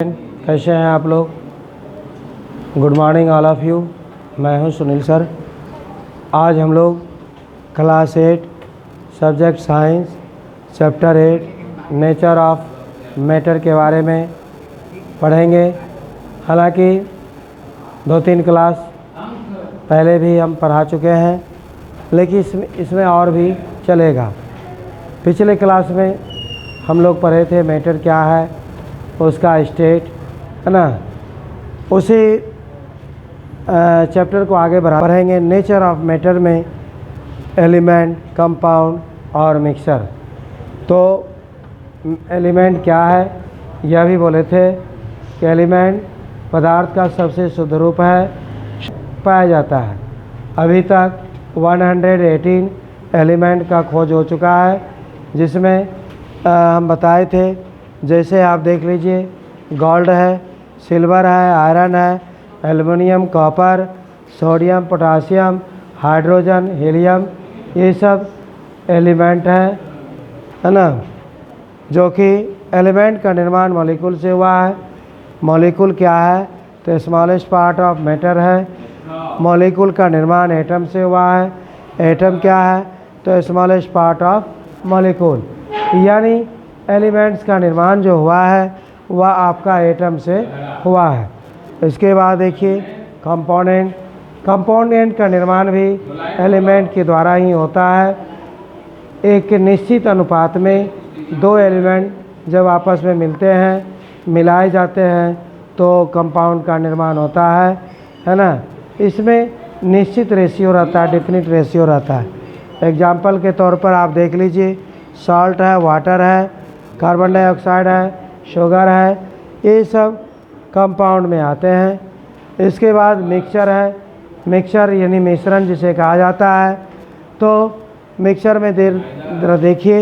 कैसे हैं आप लोग। Good morning all of you. मैं हूं सुनील सर। आज हम लोग class 8 subject science chapter 8 nature of matter के बारे में पढ़ेंगे। हालांकि 2-3 क्लास पहले भी हम पढ़ा चुके हैं, लेकिन इसमें और भी चलेगा। पिछले क्लास में हम लोग पढ़े थे मैटर क्या है, उसका स्टेट, है ना। उसी चैप्टर को आगे बढ़ेंगे। नेचर ऑफ मैटर में एलिमेंट, कंपाउंड और मिक्सचर। तो एलिमेंट क्या है यह भी बोले थे कि एलिमेंट पदार्थ का सबसे शुद्ध रूप है, पाया जाता है। अभी तक 118 एलिमेंट का खोज हो चुका है, जिसमें हम बताए थे, जैसे आप देख लीजिए, गोल्ड है, सिल्वर है, आयरन है, aluminium, copper, sodium, potassium, hydrogen, helium, ये सब एलिमेंट है ना। जो कि एलिमेंट का निर्माण मॉलिक्यूल से हुआ है। मॉलिक्यूल क्या है तो स्मॉलेस्ट पार्ट ऑफ मैटर है। मॉलिक्यूल का निर्माण एटम से हुआ है। एटम क्या है तो स्मॉलेस्ट पार्ट ऑफ मॉलिक्यूल। यानी एलिमेंट्स का निर्माण जो हुआ है वह आपका एटम से हुआ है। इसके बाद देखिए कंपोनेंट। कंपोनेंट का निर्माण भी एलिमेंट के द्वारा ही होता है। एक निश्चित अनुपात में दो एलिमेंट जब आपस में मिलते हैं, मिलाए जाते हैं, तो कंपाउंड का निर्माण होता है ना। इसमें निश्चित रेशियो रहता है, डेफिनिट रेशियो रहता है। एग्जाम्पल के तौर पर आप देख लीजिए, सॉल्ट है, वाटर है, कार्बन डाइऑक्साइड है, शुगर है, ये सब कंपाउंड में आते हैं। इसके बाद मिक्सचर है। मिक्सचर यानी मिश्रण जिसे कहा जाता है। तो मिक्सचर में देखिए,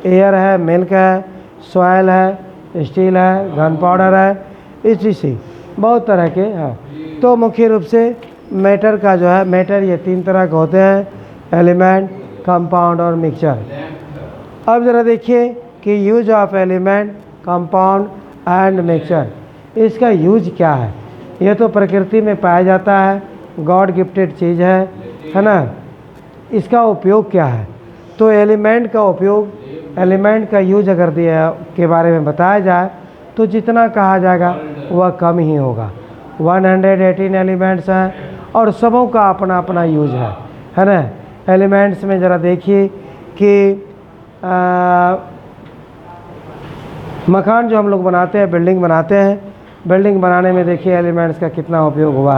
एयर है, मिल्क है, सॉयल है, स्टील है, गन पाउडर है, इसी बहुत तरह के हैं। तो मुख्य रूप से मैटर का जो है, मैटर ये 3 तरह के होते हैं, एलिमेंट, कंपाउंड और मिक्सचर। अब ज़रा देखिए कि use of element, compound and mixture, इसका यूज क्या है। यह तो प्रकृति में पाया जाता है, गॉड गिफ्टेड चीज़ है ना। इसका उपयोग क्या है तो एलिमेंट का उपयोग, एलिमेंट का यूज अगर दिया के बारे में बताया जाए तो जितना कहा जाएगा वह कम ही होगा। 118 एलिमेंट्स हैं और सबों का अपना अपना यूज है ना। एलिमेंट्स में ज़रा देखिए कि मकान जो हम लोग बनाते हैं, बिल्डिंग बनाते हैं, बिल्डिंग बनाने में देखिए एलिमेंट्स का कितना उपयोग हुआ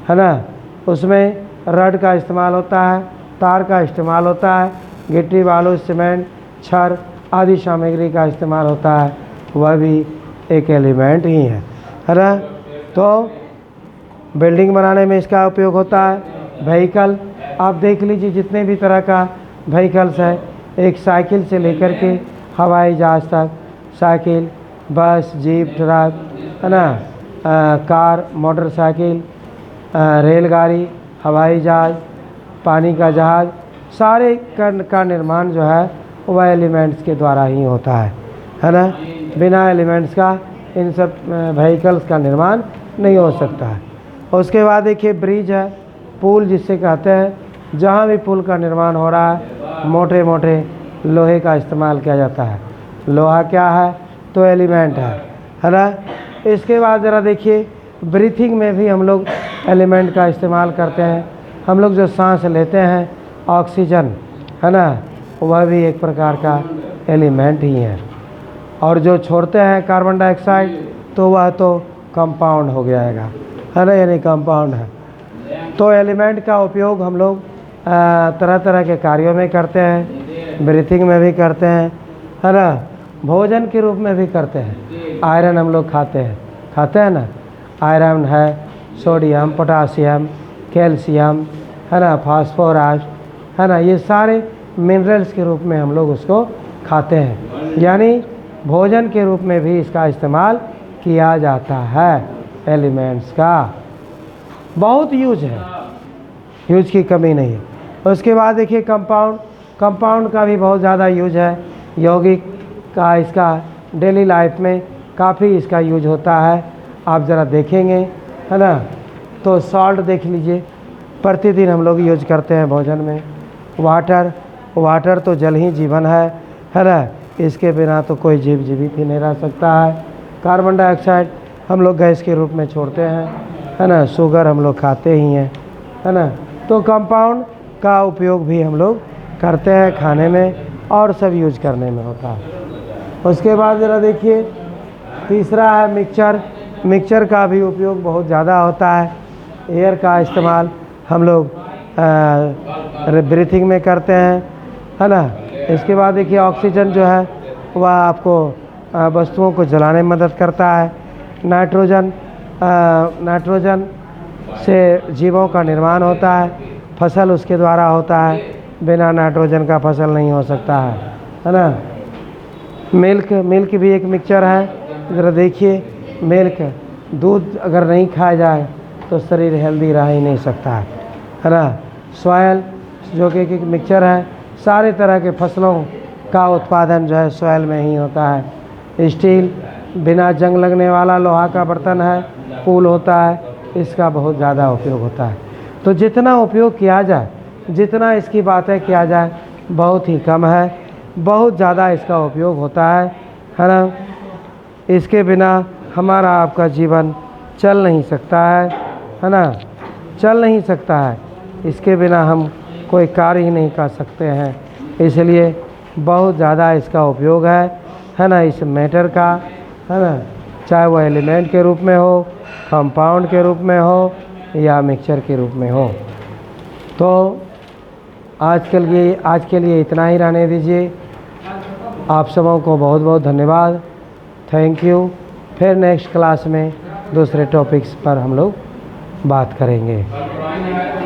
है ना। उसमें रड का इस्तेमाल होता है, तार का इस्तेमाल होता है, गिट्टी, बालू, सीमेंट, छड़ आदि सामग्री का इस्तेमाल होता है, वह भी एक एलिमेंट ही है ना। तो बिल्डिंग बनाने में इसका उपयोग होता है। व्हीकल, आप देख लीजिए जितने भी तरह का व्हीकल्स है, एक साइकिल से लेकर के हवाई जहाज़ तक, साइकिल, बस, जीप, ट्रक, है ना, कार, मोटरसाइकिल, रेलगाड़ी, हवाई जहाज़, पानी का जहाज़, सारे का निर्माण जो है वह एलिमेंट्स के द्वारा ही होता है ना। बिना एलिमेंट्स का इन सब व्हीकल्स का निर्माण नहीं हो सकता है। उसके बाद देखिए ब्रिज है, पुल जिसे कहते हैं। जहाँ भी पुल का निर्माण हो रहा है, मोटे मोटे लोहे का इस्तेमाल किया जाता है। लोहा क्या है तो एलिमेंट है ना। इसके बाद ज़रा देखिए, ब्रीथिंग में भी हम लोग एलिमेंट का इस्तेमाल करते हैं। हम लोग जो सांस लेते हैं, ऑक्सीजन, है ना, वह भी एक प्रकार का एलिमेंट ही है। और जो छोड़ते हैं कार्बन डाइऑक्साइड, तो वह तो कंपाउंड हो जाएगा, है ना, यानी कंपाउंड है। तो एलिमेंट का उपयोग हम लोग तरह तरह के कार्यों में करते हैं, ब्रीथिंग में भी करते हैं, है ना, भोजन के रूप में भी करते हैं। आयरन हम लोग खाते हैं ना। आयरन है, सोडियम, पोटासियम, कैल्शियम, है ना, फास्फोरस, है ना, ये सारे मिनरल्स के रूप में हम लोग उसको खाते हैं। यानी भोजन के रूप में भी इसका इस्तेमाल किया जाता है। एलिमेंट्स का बहुत यूज है, यूज की कमी नहीं है। उसके बाद देखिए कंपाउंड। कंपाउंड का भी बहुत ज़्यादा यूज है। यौगिक का इसका डेली लाइफ में काफ़ी इसका यूज होता है। आप ज़रा देखेंगे, है ना। तो सॉल्ट देख लीजिए, प्रतिदिन हम लोग यूज करते हैं भोजन में। वाटर तो जल ही जीवन है ना। इसके बिना तो कोई जीव जीवित ही नहीं रह सकता है। कार्बन डाइऑक्साइड हम लोग गैस के रूप में छोड़ते हैं, है ना। शुगर हम लोग खाते ही हैं, है ना। तो कंपाउंड का उपयोग भी हम लोग करते हैं खाने में और सब यूज करने में होता है। उसके बाद ज़रा देखिए, तीसरा है मिक्सचर। मिक्सचर का भी उपयोग बहुत ज़्यादा होता है। एयर का इस्तेमाल हम लोग ब्रीथिंग में करते हैं, है ना। इसके बाद देखिए, ऑक्सीजन जो है वह आपको वस्तुओं को जलाने में मदद करता है। नाइट्रोजन से जीवों का निर्माण होता है, फसल उसके द्वारा होता है। बिना नाइट्रोजन का फसल नहीं हो सकता है ना। मिल्क भी एक मिक्सचर है। ज़रा देखिए, दूध अगर नहीं खाया जाए तो शरीर हेल्दी रह ही नहीं सकता है ना। सॉयल जो कि एक मिक्सचर है। सारे तरह के फसलों का उत्पादन जो है सॉयल में ही होता है। स्टील बिना जंग लगने वाला लोहा का बर्तन है, पूल होता है, इसका बहुत ज़्यादा उपयोग होता है। तो जितना उपयोग किया जाए, जितना इसकी बातें किया जाए, बहुत ही कम है। बहुत ज़्यादा इसका उपयोग होता है ना। इसके बिना हमारा आपका जीवन चल नहीं सकता है ना। चल नहीं सकता है, इसके बिना हम कोई कार्य ही नहीं कर सकते हैं। इसलिए बहुत ज़्यादा इसका उपयोग है ना, इस मैटर का, है ना। चाहे वह एलिमेंट के रूप में हो, कंपाउंड के रूप में हो या मिक्सचर के रूप में हो। तो आज के लिए इतना ही रहने दीजिए। आप सबों को बहुत बहुत धन्यवाद, थैंक यू। फिर नेक्स्ट क्लास में दूसरे टॉपिक्स पर हम लोग बात करेंगे।